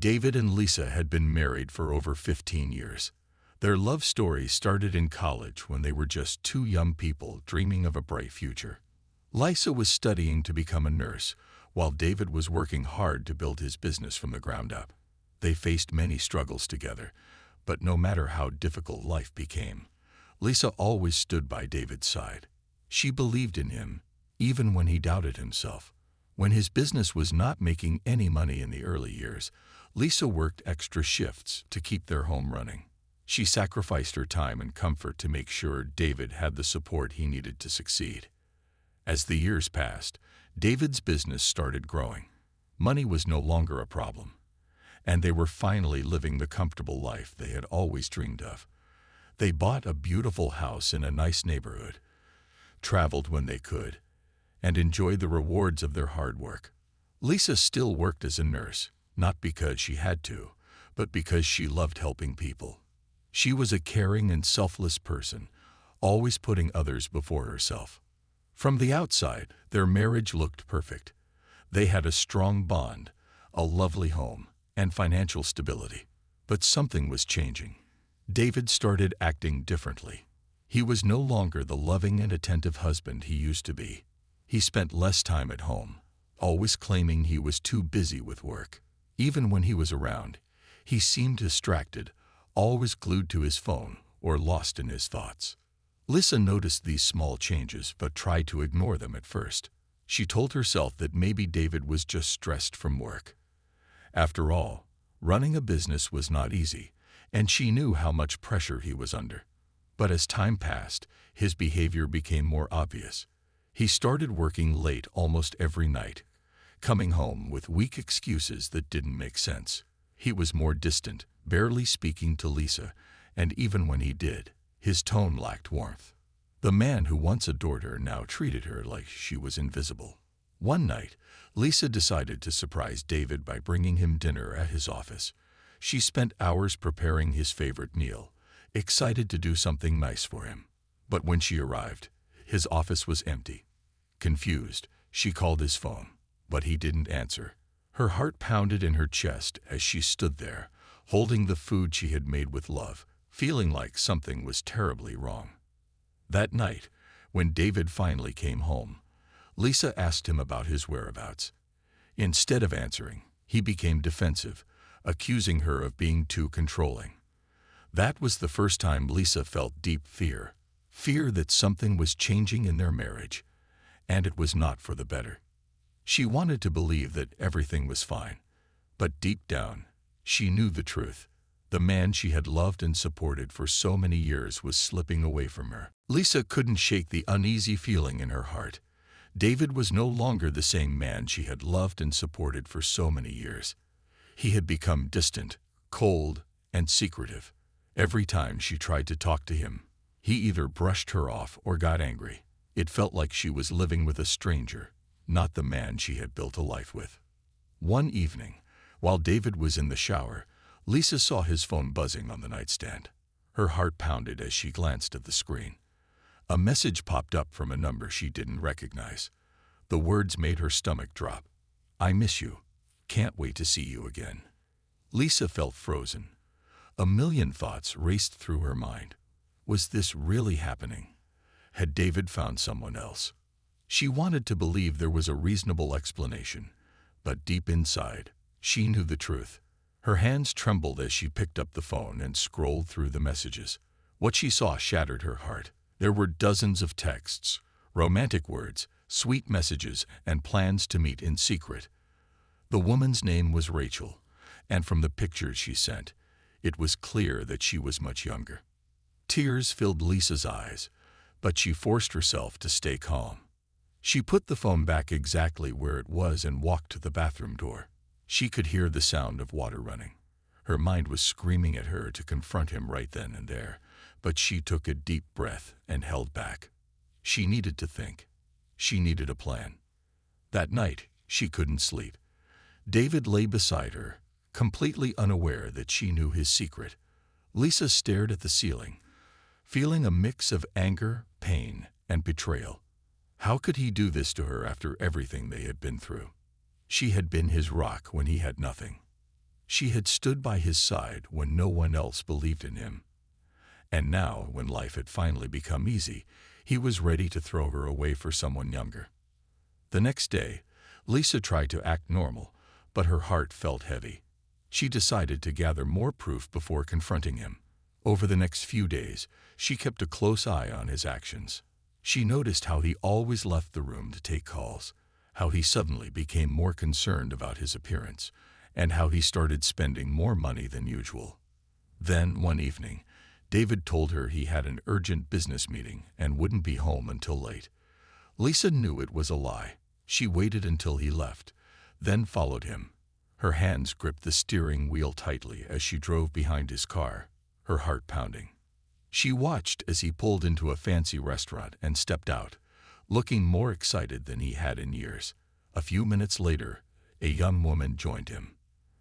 David and Lisa had been married for over 15 years. Their love story started in college when they were just two young people dreaming of a bright future. Lisa was studying to become a nurse, while David was working hard to build his business from the ground up. They faced many struggles together, but no matter how difficult life became, Lisa always stood by David's side. She believed in him, even when he doubted himself. When his business was not making any money in the early years, Lisa worked extra shifts to keep their home running. She sacrificed her time and comfort to make sure David had the support he needed to succeed. As the years passed, David's business started growing. Money was no longer a problem, and they were finally living the comfortable life they had always dreamed of. They bought a beautiful house in a nice neighborhood, traveled when they could, and enjoyed the rewards of their hard work. Lisa still worked as a nurse, not because she had to, but because she loved helping people. She was a caring and selfless person, always putting others before herself. From the outside, their marriage looked perfect. They had a strong bond, a lovely home, and financial stability. But something was changing. David started acting differently. He was no longer the loving and attentive husband he used to be. He spent less time at home, always claiming he was too busy with work. Even when he was around, he seemed distracted, always glued to his phone or lost in his thoughts. Lisa noticed these small changes but tried to ignore them at first. She told herself that maybe David was just stressed from work. After all, running a business was not easy, and she knew how much pressure he was under. But as time passed, his behavior became more obvious. He started working late almost every night, coming home with weak excuses that didn't make sense. He was more distant, barely speaking to Lisa, and even when he did, his tone lacked warmth. The man who once adored her now treated her like she was invisible. One night, Lisa decided to surprise David by bringing him dinner at his office. She spent hours preparing his favorite meal, excited to do something nice for him. But when she arrived, his office was empty. Confused, she called his phone, but he didn't answer. Her heart pounded in her chest as she stood there, holding the food she had made with love, feeling like something was terribly wrong. That night, when David finally came home, Lisa asked him about his whereabouts. Instead of answering, he became defensive, accusing her of being too controlling. That was the first time Lisa felt deep fear that something was changing in their marriage, and it was not for the better. She wanted to believe that everything was fine, but deep down, she knew the truth. The man she had loved and supported for so many years was slipping away from her. Lisa couldn't shake the uneasy feeling in her heart. David was no longer the same man she had loved and supported for so many years. He had become distant, cold, and secretive. Every time she tried to talk to him, he either brushed her off or got angry. It felt like she was living with a stranger, not the man she had built a life with. One evening, while David was in the shower, Lisa saw his phone buzzing on the nightstand. Her heart pounded as she glanced at the screen. A message popped up from a number she didn't recognize. The words made her stomach drop. "I miss you. Can't wait to see you again." Lisa felt frozen. A million thoughts raced through her mind. Was this really happening? Had David found someone else? She wanted to believe there was a reasonable explanation, but deep inside, she knew the truth. Her hands trembled as she picked up the phone and scrolled through the messages. What she saw shattered her heart. There were dozens of texts, romantic words, sweet messages, and plans to meet in secret. The woman's name was Rachel, and from the pictures she sent, it was clear that she was much younger. Tears filled Lisa's eyes, but she forced herself to stay calm. She put the phone back exactly where it was and walked to the bathroom door. She could hear the sound of water running. Her mind was screaming at her to confront him right then and there, but she took a deep breath and held back. She needed to think. She needed a plan. That night, she couldn't sleep. David lay beside her, completely unaware that she knew his secret. Lisa stared at the ceiling, feeling a mix of anger, pain, and betrayal. How could he do this to her after everything they had been through? She had been his rock when he had nothing. She had stood by his side when no one else believed in him. And now, when life had finally become easy, he was ready to throw her away for someone younger. The next day, Lisa tried to act normal, but her heart felt heavy. She decided to gather more proof before confronting him. Over the next few days, she kept a close eye on his actions. She noticed how he always left the room to take calls, how he suddenly became more concerned about his appearance, and how he started spending more money than usual. Then, one evening, David told her he had an urgent business meeting and wouldn't be home until late. Lisa knew it was a lie. She waited until he left, then followed him. Her hands gripped the steering wheel tightly as she drove behind his car, her heart pounding. She watched as he pulled into a fancy restaurant and stepped out, looking more excited than he had in years. A few minutes later, a young woman joined him.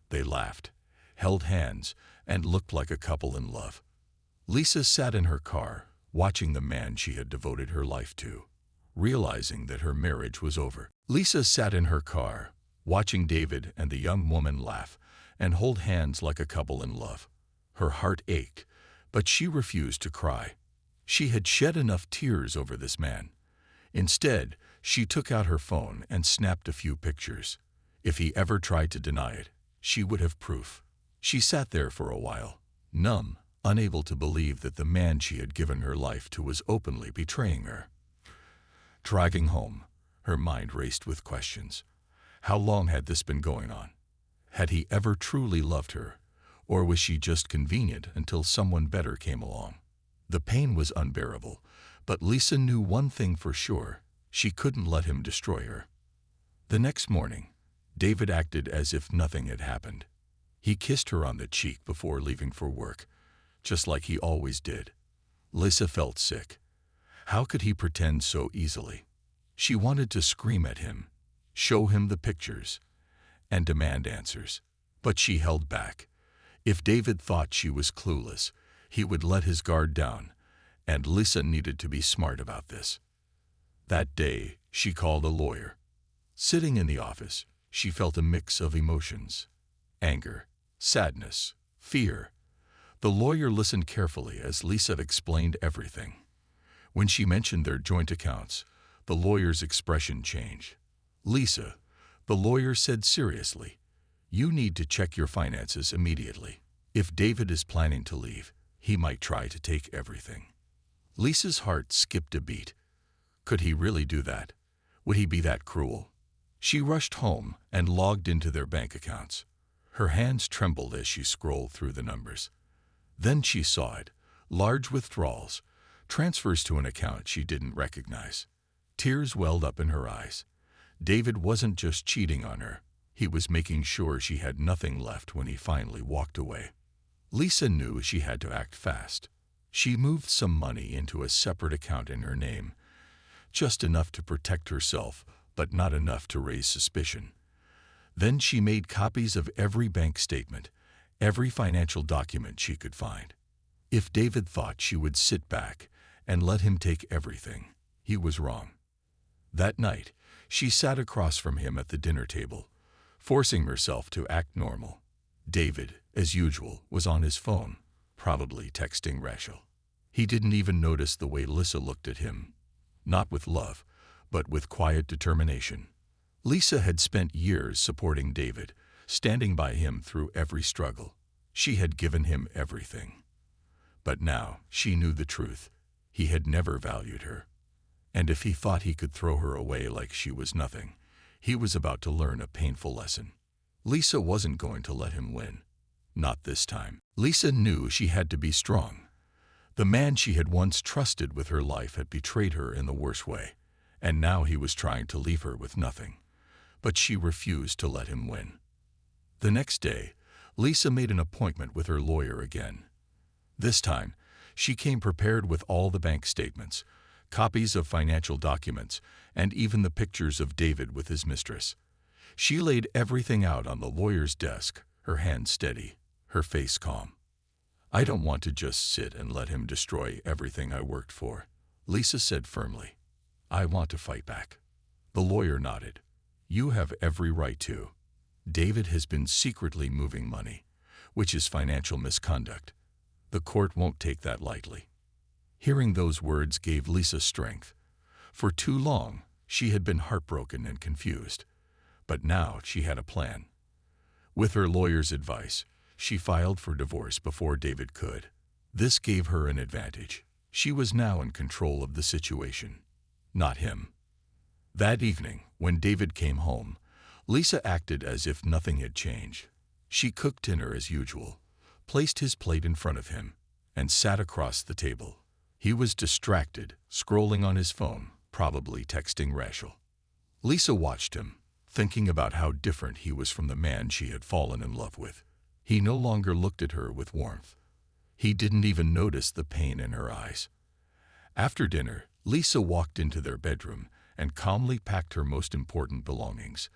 They laughed, held hands, and looked like a couple in love. Lisa sat in her car, watching the man she had devoted her life to, realizing that her marriage was over. Lisa sat in her car, watching David and the young woman laugh and hold hands like a couple in love. Her heart ached, but she refused to cry. She had shed enough tears over this man. Instead, she took out her phone and snapped a few pictures. If he ever tried to deny it, she would have proof. She sat there for a while, numb, unable to believe that the man she had given her life to was openly betraying her. Driving home, her mind raced with questions. How long had this been going on? Had he ever truly loved her, or was she just convenient until someone better came along? The pain was unbearable, but Lisa knew one thing for sure: she couldn't let him destroy her. The next morning, David acted as if nothing had happened. He kissed her on the cheek before leaving for work, just like he always did. Lisa felt sick. How could he pretend so easily? She wanted to scream at him, show him the pictures, and demand answers. But she held back. If David thought she was clueless, he would let his guard down, and Lisa needed to be smart about this. That day, she called a lawyer. Sitting in the office, she felt a mix of emotions: anger, sadness, fear. The lawyer listened carefully as Lisa explained everything. When she mentioned their joint accounts, the lawyer's expression changed. "Lisa," the lawyer said seriously, "you need to check your finances immediately. If David is planning to leave, he might try to take everything." Lisa's heart skipped a beat. Could he really do that? Would he be that cruel? She rushed home and logged into their bank accounts. Her hands trembled as she scrolled through the numbers. Then she saw it: large withdrawals, transfers to an account she didn't recognize. Tears welled up in her eyes. David wasn't just cheating on her. He was making sure she had nothing left when he finally walked away. Lisa knew she had to act fast. She moved some money into a separate account in her name, just enough to protect herself, but not enough to raise suspicion. Then she made copies of every bank statement, every financial document she could find. If David thought she would sit back and let him take everything, he was wrong. That night, she sat across from him at the dinner table, forcing herself to act normal. David, as usual, was on his phone, probably texting Rachel. He didn't even notice the way Lisa looked at him, not with love, but with quiet determination. Lisa had spent years supporting David, standing by him through every struggle. She had given him everything. But now she knew the truth. He had never valued her. And if he thought he could throw her away like she was nothing, he was about to learn a painful lesson. Lisa wasn't going to let him win. Not this time. Lisa knew she had to be strong. The man she had once trusted with her life had betrayed her in the worst way, and now he was trying to leave her with nothing. But she refused to let him win. The next day, Lisa made an appointment with her lawyer again. This time, she came prepared with all the bank statements, copies of financial documents, and even the pictures of David with his mistress. She laid everything out on the lawyer's desk, her hands steady, her face calm. "I don't want to just sit and let him destroy everything I worked for," Lisa said firmly. "I want to fight back." The lawyer nodded. "You have every right to." David has been secretly moving money, which is financial misconduct. The court won't take that lightly." Hearing those words gave Lisa strength. For too long, she had been heartbroken and confused. But now she had a plan. With her lawyer's advice, she filed for divorce before David could. This gave her an advantage. She was now in control of the situation, not him. That evening, when David came home, Lisa acted as if nothing had changed. She cooked dinner as usual, placed his plate in front of him, and sat across the table. He was distracted, scrolling on his phone, probably texting Rachel. Lisa watched him, thinking about how different he was from the man she had fallen in love with. He no longer looked at her with warmth. He didn't even notice the pain in her eyes. After dinner, Lisa walked into their bedroom and calmly packed her most important belongings: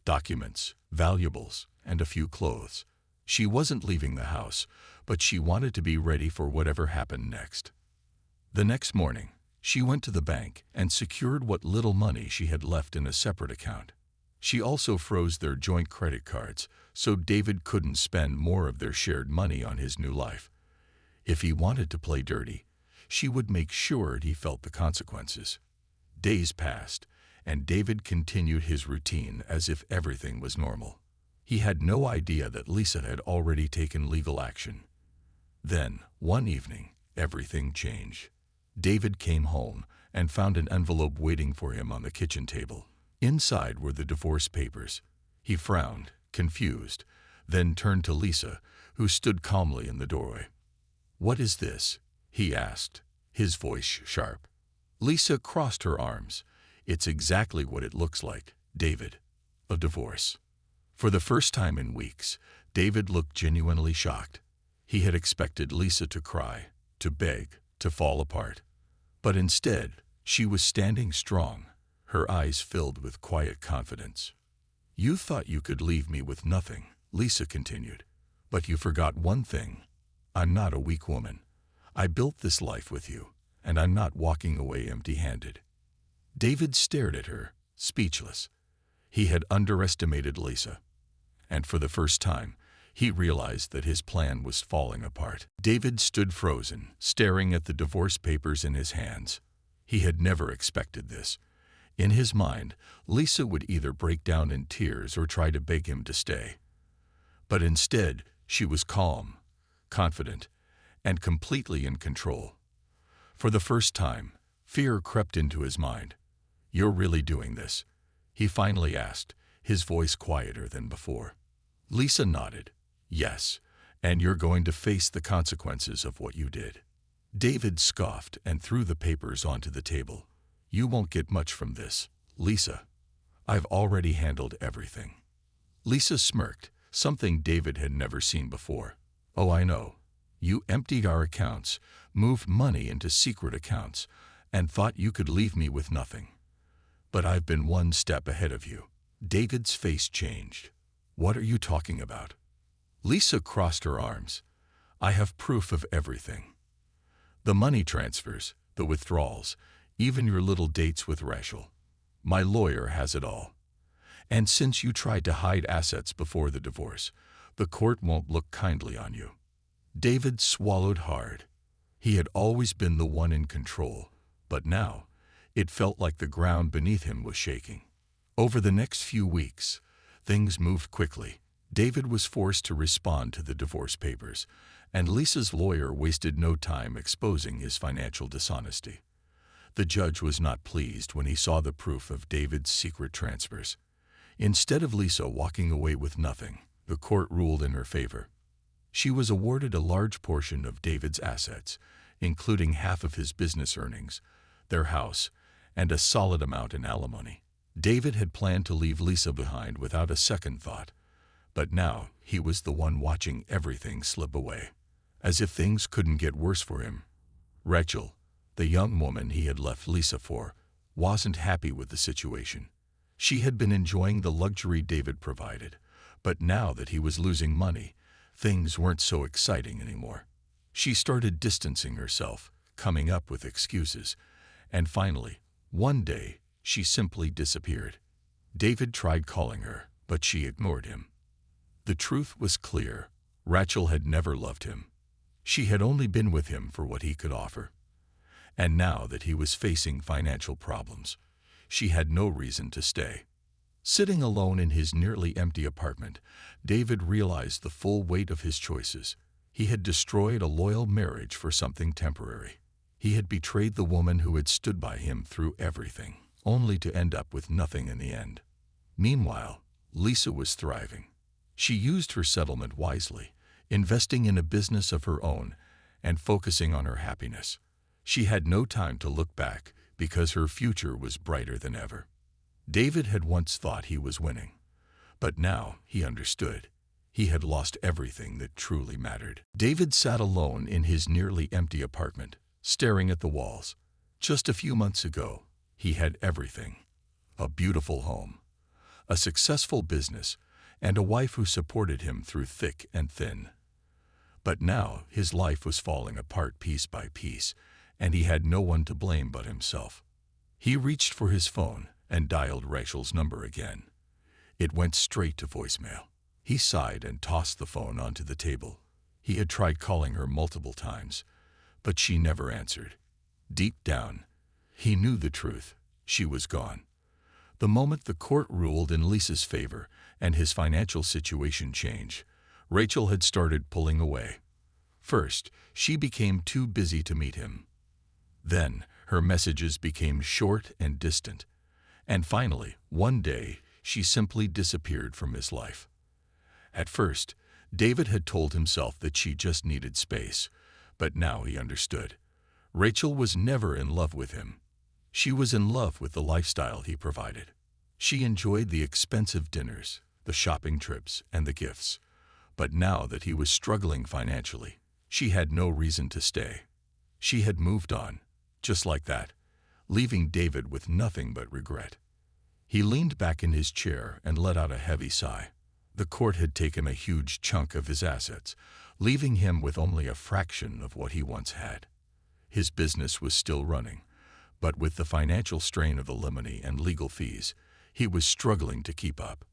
documents, valuables, and a few clothes. She wasn't leaving the house, but she wanted to be ready for whatever happened next. The next morning, she went to the bank and secured what little money she had left in a separate account. She also froze their joint credit cards so David couldn't spend more of their shared money on his new life. If he wanted to play dirty, she would make sure he felt the consequences. Days passed, and David continued his routine as if everything was normal. He had no idea that Lisa had already taken legal action. Then, one evening, everything changed. David came home and found an envelope waiting for him on the kitchen table. Inside were the divorce papers. He frowned, confused, then turned to Lisa, who stood calmly in the doorway. "What is this?" he asked, his voice sharp. Lisa crossed her arms. "It's exactly what it looks like, David. A divorce." For the first time in weeks, David looked genuinely shocked. He had expected Lisa to cry, to beg, to fall apart. But instead, she was standing strong, her eyes filled with quiet confidence. "You thought you could leave me with nothing," Lisa continued. "But you forgot one thing. I'm not a weak woman. I built this life with you, and I'm not walking away empty-handed." David stared at her, speechless. He had underestimated Lisa, and for the first time, he realized that his plan was falling apart. David stood frozen, staring at the divorce papers in his hands. He had never expected this. In his mind, Lisa would either break down in tears or try to beg him to stay. But instead, she was calm, confident, and completely in control. For the first time, fear crept into his mind. "You're really doing this?" he finally asked, his voice quieter than before. Lisa nodded. "Yes, and you're going to face the consequences of what you did." David scoffed and threw the papers onto the table. "You won't get much from this, Lisa. I've already handled everything." Lisa smirked, something David had never seen before. "Oh, I know. You emptied our accounts, moved money into secret accounts, and thought you could leave me with nothing. But I've been one step ahead of you." David's face changed. "What are you talking about?" Lisa crossed her arms. "I have proof of everything. The money transfers, the withdrawals, even your little dates with Rachel. My lawyer has it all. And since you tried to hide assets before the divorce, the court won't look kindly on you." David swallowed hard. He had always been the one in control, but now it felt like the ground beneath him was shaking. Over the next few weeks, things moved quickly. David was forced to respond to the divorce papers, and Lisa's lawyer wasted no time exposing his financial dishonesty. The judge was not pleased when he saw the proof of David's secret transfers. Instead of Lisa walking away with nothing, the court ruled in her favor. She was awarded a large portion of David's assets, including half of his business earnings, their house, and a solid amount in alimony. David had planned to leave Lisa behind without a second thought, but now he was the one watching everything slip away, as if things couldn't get worse for him. Rachel, the young woman he had left Lisa for, wasn't happy with the situation. She had been enjoying the luxury David provided, but now that he was losing money, things weren't so exciting anymore. She started distancing herself, coming up with excuses, and finally, one day, she simply disappeared. David tried calling her, but she ignored him. The truth was clear. Rachel had never loved him. She had only been with him for what he could offer. And now that he was facing financial problems, she had no reason to stay. Sitting alone in his nearly empty apartment, David realized the full weight of his choices. He had destroyed a loyal marriage for something temporary. He had betrayed the woman who had stood by him through everything, only to end up with nothing in the end. Meanwhile, Lisa was thriving. She used her settlement wisely, investing in a business of her own and focusing on her happiness. She had no time to look back because her future was brighter than ever. David had once thought he was winning, but now he understood. He had lost everything that truly mattered. David sat alone in his nearly empty apartment, staring at the walls. Just a few months ago, he had everything: a beautiful home, a successful business, and a wife who supported him through thick and thin. But now his life was falling apart piece by piece, and he had no one to blame but himself. He reached for his phone and dialed Rachel's number again. It went straight to voicemail. He sighed and tossed the phone onto the table. He had tried calling her multiple times, but she never answered. Deep down, he knew the truth. She was gone. The moment the court ruled in Lisa's favor and his financial situation changed, Rachel had started pulling away. First, she became too busy to meet him. Then, her messages became short and distant. And finally, one day, she simply disappeared from his life. At first, David had told himself that she just needed space, but now he understood. Rachel was never in love with him. She was in love with the lifestyle he provided. She enjoyed the expensive dinners, the shopping trips, and the gifts. But now that he was struggling financially, she had no reason to stay. She had moved on, just like that, leaving David with nothing but regret. He leaned back in his chair and let out a heavy sigh. The court had taken a huge chunk of his assets, leaving him with only a fraction of what he once had. His business was still running, but with the financial strain of alimony and legal fees, he was struggling to keep up.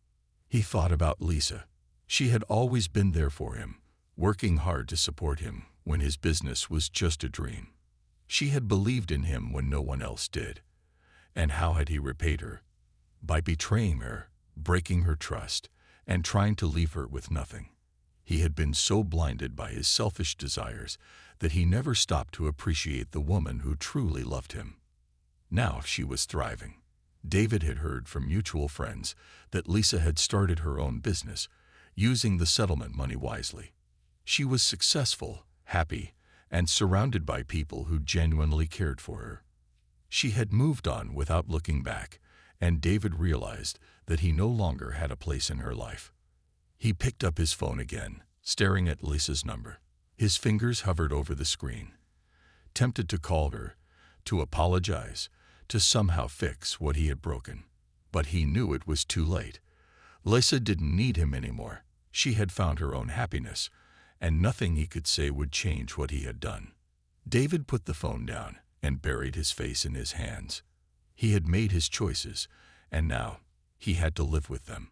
He thought about Lisa. She had always been there for him, working hard to support him when his business was just a dream. She had believed in him when no one else did. And how had he repaid her? By betraying her, breaking her trust, and trying to leave her with nothing. He had been so blinded by his selfish desires that he never stopped to appreciate the woman who truly loved him. Now she was thriving. David had heard from mutual friends that Lisa had started her own business, using the settlement money wisely. She was successful, happy, and surrounded by people who genuinely cared for her. She had moved on without looking back, and David realized that he no longer had a place in her life. He picked up his phone again, staring at Lisa's number. His fingers hovered over the screen, tempted to call her, to apologize, to somehow fix what he had broken. But he knew it was too late. Lisa didn't need him anymore. She had found her own happiness, and nothing he could say would change what he had done. David put the phone down and buried his face in his hands. He had made his choices, and now he had to live with them.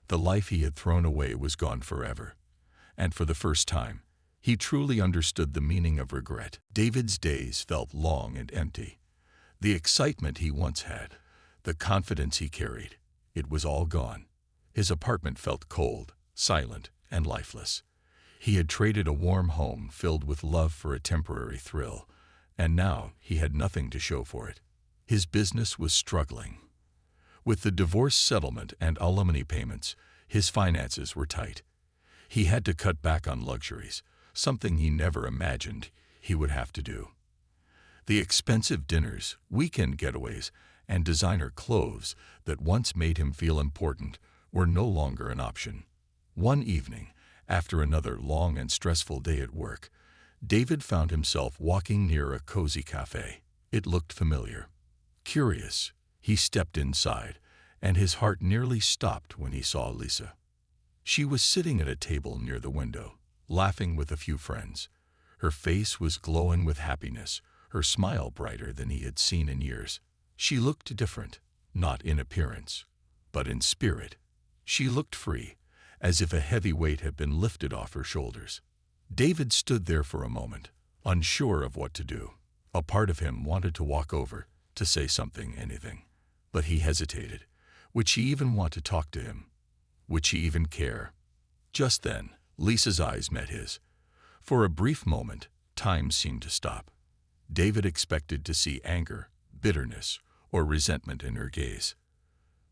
The life he had thrown away was gone forever, and for the first time, he truly understood the meaning of regret. David's days felt long and empty. The excitement he once had, the confidence he carried, it was all gone. His apartment felt cold, silent, and lifeless. He had traded a warm home filled with love for a temporary thrill, and now he had nothing to show for it. His business was struggling. With the divorce settlement and alimony payments, his finances were tight. He had to cut back on luxuries, something he never imagined he would have to do. The expensive dinners, weekend getaways, and designer clothes that once made him feel important were no longer an option. One evening, after another long and stressful day at work, David found himself walking near a cozy cafe. It looked familiar. Curious, he stepped inside, and his heart nearly stopped when he saw Lisa. She was sitting at a table near the window, laughing with a few friends. Her face was glowing with happiness, her smile brighter than he had seen in years. She looked different, not in appearance, but in spirit. She looked free, as if a heavy weight had been lifted off her shoulders. David stood there for a moment, unsure of what to do. A part of him wanted to walk over, to say something, anything. But he hesitated. Would she even want to talk to him? Would she even care? Just then, Lisa's eyes met his. For a brief moment, time seemed to stop. David expected to see anger, bitterness, or resentment in her gaze.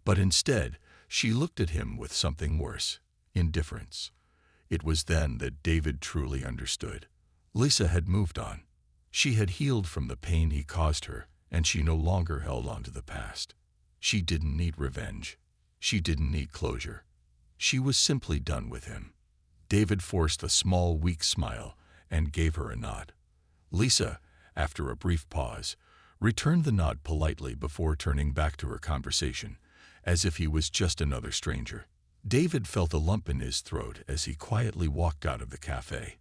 But instead, she looked at him with something worse, indifference. It was then that David truly understood. Lisa had moved on. She had healed from the pain he caused her, and she no longer held on to the past. She didn't need revenge. She didn't need closure. She was simply done with him. David forced a small, weak smile and gave her a nod. Lisa, after a brief pause, returned the nod politely before turning back to her conversation, as if he was just another stranger. David felt a lump in his throat as he quietly walked out of the cafe.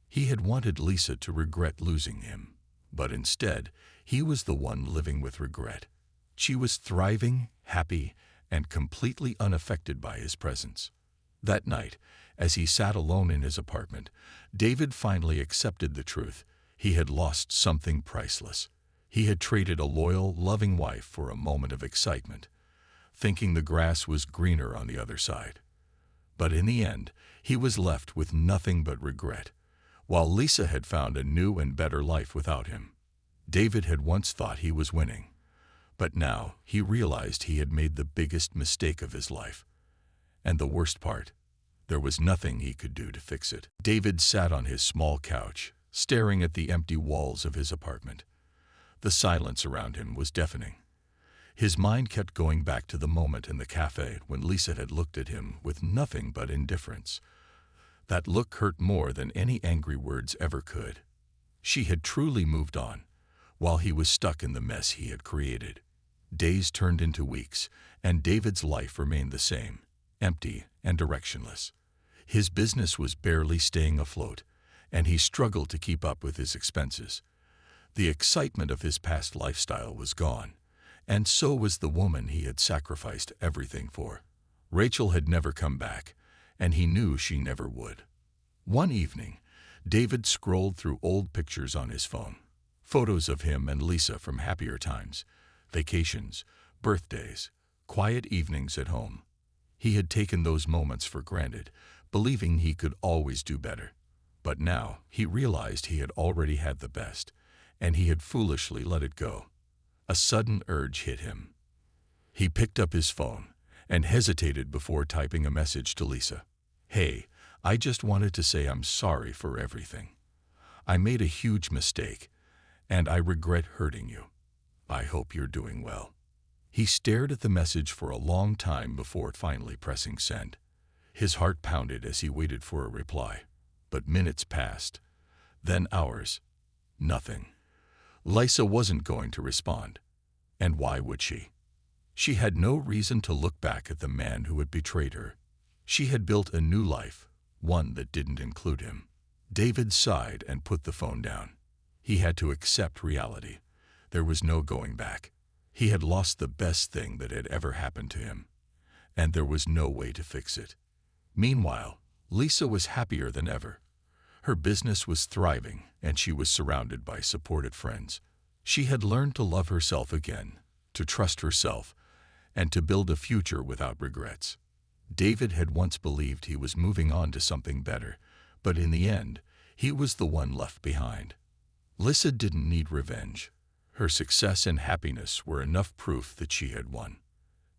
He had wanted Lisa to regret losing him, but instead, he was the one living with regret. She was thriving, happy, and completely unaffected by his presence. That night, as he sat alone in his apartment, David finally accepted the truth. He had lost something priceless. He had traded a loyal, loving wife for a moment of excitement, thinking the grass was greener on the other side. But in the end, he was left with nothing but regret, while Lisa had found a new and better life without him. David had once thought he was winning, but now he realized he had made the biggest mistake of his life. And the worst part, there was nothing he could do to fix it. David sat on his small couch, staring at the empty walls of his apartment. The silence around him was deafening. His mind kept going back to the moment in the cafe when Lisa had looked at him with nothing but indifference. That look hurt more than any angry words ever could. She had truly moved on, while he was stuck in the mess he had created. Days turned into weeks, and David's life remained the same, empty and directionless. His business was barely staying afloat, and he struggled to keep up with his expenses. The excitement of his past lifestyle was gone, and so was the woman he had sacrificed everything for. Rachel had never come back, and he knew she never would. One evening, David scrolled through old pictures on his phone. Photos of him and Lisa from happier times, vacations, birthdays, quiet evenings at home. He had taken those moments for granted, believing he could always do better. But now he realized he had already had the best, and he had foolishly let it go. A sudden urge hit him. He picked up his phone and hesitated before typing a message to Lisa. "Hey, I just wanted to say I'm sorry for everything. I made a huge mistake, and I regret hurting you. I hope you're doing well." He stared at the message for a long time before finally pressing send. His heart pounded as he waited for a reply. But minutes passed, then hours. Nothing. Lisa wasn't going to respond. And why would she? She had no reason to look back at the man who had betrayed her. She had built a new life, one that didn't include him. David sighed and put the phone down. He had to accept reality. There was no going back. He had lost the best thing that had ever happened to him, and there was no way to fix it. Meanwhile, Lisa was happier than ever. Her business was thriving, and she was surrounded by supportive friends. She had learned to love herself again, to trust herself, and to build a future without regrets. David had once believed he was moving on to something better, but in the end, he was the one left behind. Lisa didn't need revenge. Her success and happiness were enough proof that she had won.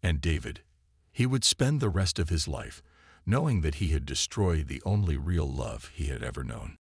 And David, he would spend the rest of his life knowing that he had destroyed the only real love he had ever known.